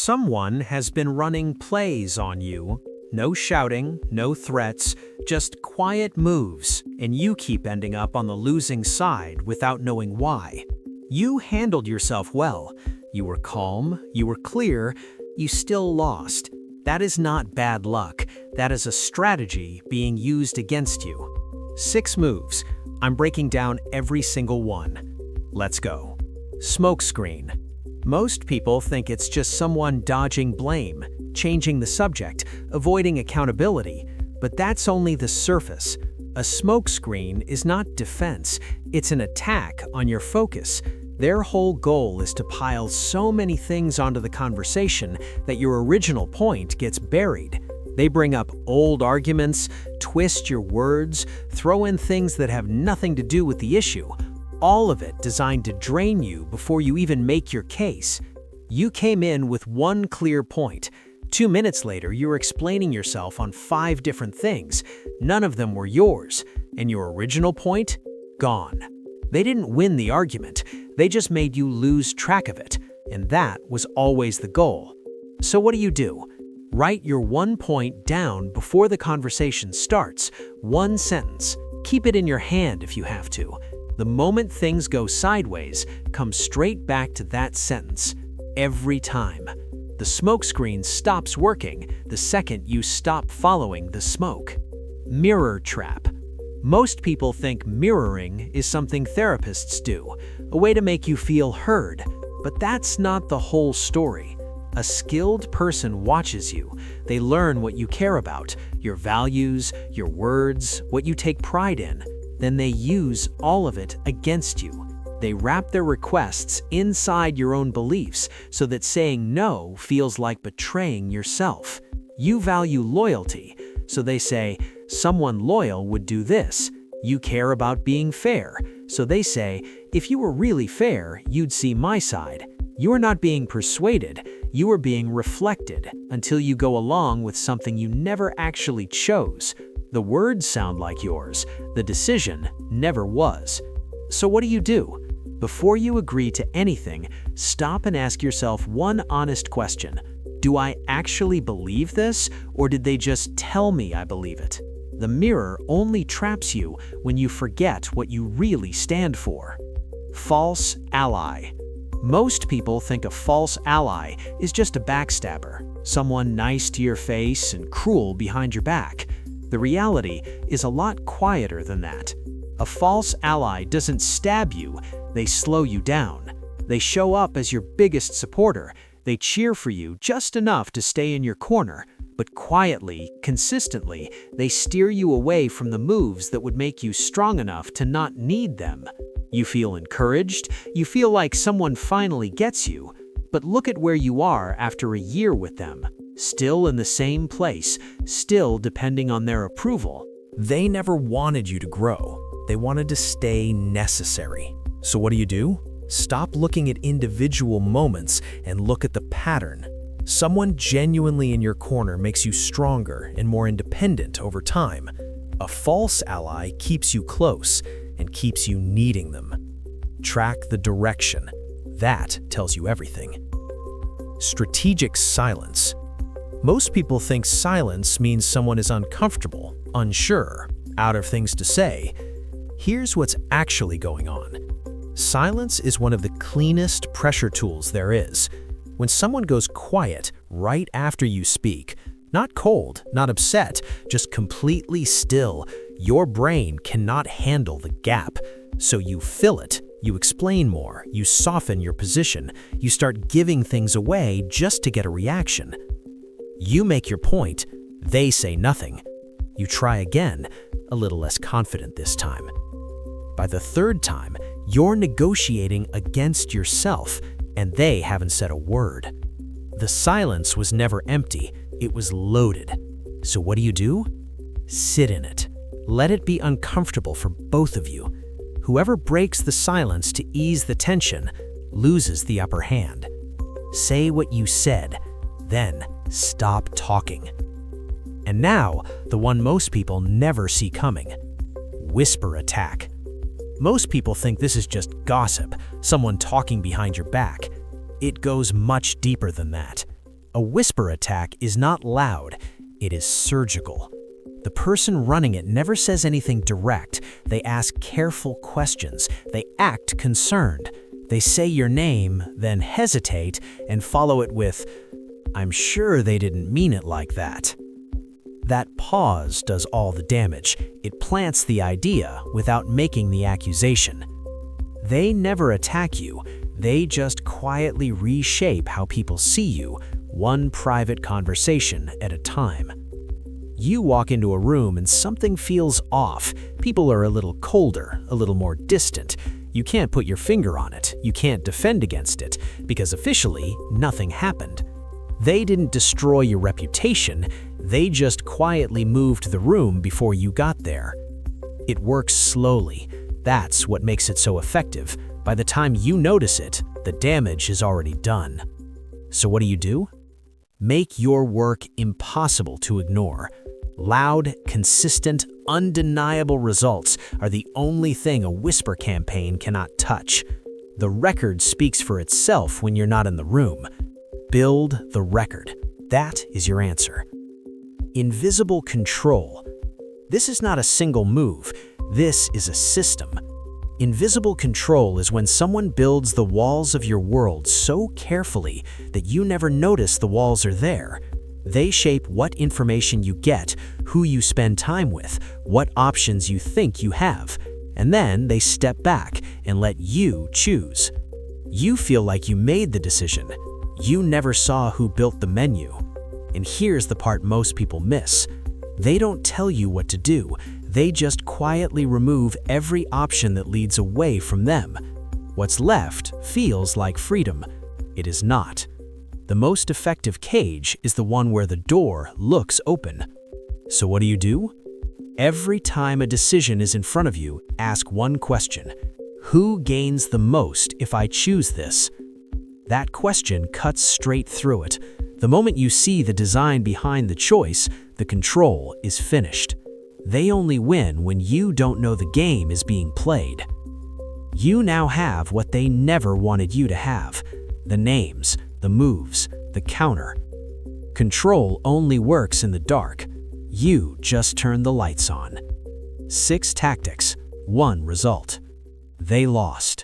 Someone has been running plays on you. No shouting, no threats, just quiet moves, and you keep ending up on the losing side without knowing why. You handled yourself well. You were calm, you were clear, you still lost. That is not bad luck. That is a strategy being used against you. 6 moves. I'm breaking down every single one. Let's go. Smokescreen. Most people think it's just someone dodging blame, changing the subject, avoiding accountability, but that's only the surface. A smokescreen is not defense, it's an attack on your focus. Their whole goal is to pile so many things onto the conversation that your original point gets buried. They bring up old arguments, twist your words, throw in things that have nothing to do with the issue. All of it designed to drain you before you even make your case. You came in with one clear point. 2 minutes later, you were explaining yourself on 5 different things. None of them were yours, and your original point? Gone. They didn't win the argument, they just made you lose track of it, and that was always the goal. So what do? Write your one point down before the conversation starts. 1 sentence. Keep it in your hand if you have to. The moment things go sideways, come straight back to that sentence. Every time. The smokescreen stops working the second you stop following the smoke. Mirror trap. Most people think mirroring is something therapists do, a way to make you feel heard, but that's not the whole story. A skilled person watches you. They learn what you care about, your values, your words, what you take pride in. Then they use all of it against you. They wrap their requests inside your own beliefs so that saying no feels like betraying yourself. You value loyalty, so they say, someone loyal would do this. You care about being fair, so they say, if you were really fair, you'd see my side. You are not being persuaded, you are being reflected until you go along with something you never actually chose. The words sound like yours, the decision never was. So what do? Before you agree to anything, stop and ask yourself one honest question. Do I actually believe this, or did they just tell me I believe it? The mirror only traps you when you forget what you really stand for. False ally. Most people think a false ally is just a backstabber, someone nice to your face and cruel behind your back. The reality is a lot quieter than that. A false ally doesn't stab you, they slow you down. They show up as your biggest supporter. They cheer for you just enough to stay in your corner, but quietly, consistently, they steer you away from the moves that would make you strong enough to not need them. You feel encouraged, you feel like someone finally gets you, but look at where you are after a year with them. Still in the same place, still depending on their approval. They never wanted you to grow. They wanted to stay necessary. So what do? Stop looking at individual moments and look at the pattern. Someone genuinely in your corner makes you stronger and more independent over time. A false ally keeps you close and keeps you needing them. Track the direction. That tells you everything. Strategic silence. Most people think silence means someone is uncomfortable, unsure, out of things to say. Here's what's actually going on. Silence is one of the cleanest pressure tools there is. When someone goes quiet right after you speak, not cold, not upset, just completely still, your brain cannot handle the gap. So you fill it, you explain more, you soften your position, you start giving things away just to get a reaction. You make your point, they say nothing. You try again, a little less confident this time. By the 3rd time, you're negotiating against yourself, and they haven't said a word. The silence was never empty, it was loaded. So what do? Sit in it. Let it be uncomfortable for both of you. Whoever breaks the silence to ease the tension loses the upper hand. Say what you said, then stop talking. And now, the one most people never see coming. Whisper attack. Most people think this is just gossip, someone talking behind your back. It goes much deeper than that. A whisper attack is not loud, it is surgical. The person running it never says anything direct. They ask careful questions. They act concerned. They say your name, then hesitate, and follow it with, "I'm sure they didn't mean it like that." That pause does all the damage. It plants the idea without making the accusation. They never attack you. They just quietly reshape how people see you, one private conversation at a time. You walk into a room and something feels off. People are a little colder, a little more distant. You can't put your finger on it. You can't defend against it, because officially, nothing happened. They didn't destroy your reputation. They just quietly moved the room before you got there. It works slowly. That's what makes it so effective. By the time you notice it, the damage is already done. So what do? Make your work impossible to ignore. Loud, consistent, undeniable results are the only thing a whisper campaign cannot touch. The record speaks for itself when you're not in the room. Build the record. That is your answer. Invisible control. This is not a single move. This is a system. Invisible control is when someone builds the walls of your world so carefully that you never notice the walls are there. They shape what information you get, who you spend time with, what options you think you have, and then they step back and let you choose. You feel like you made the decision. You never saw who built the menu. And here's the part most people miss. They don't tell you what to do. They just quietly remove every option that leads away from them. What's left feels like freedom. It is not. The most effective cage is the one where the door looks open. So what do? Every time a decision is in front of you, ask one question. Who gains the most if I choose this? That question cuts straight through it. The moment you see the design behind the choice, the control is finished. They only win when you don't know the game is being played. You now have what they never wanted you to have: the names, the moves, the counter. Control only works in the dark. You just turn the lights on. 6 tactics, 1 result. They lost.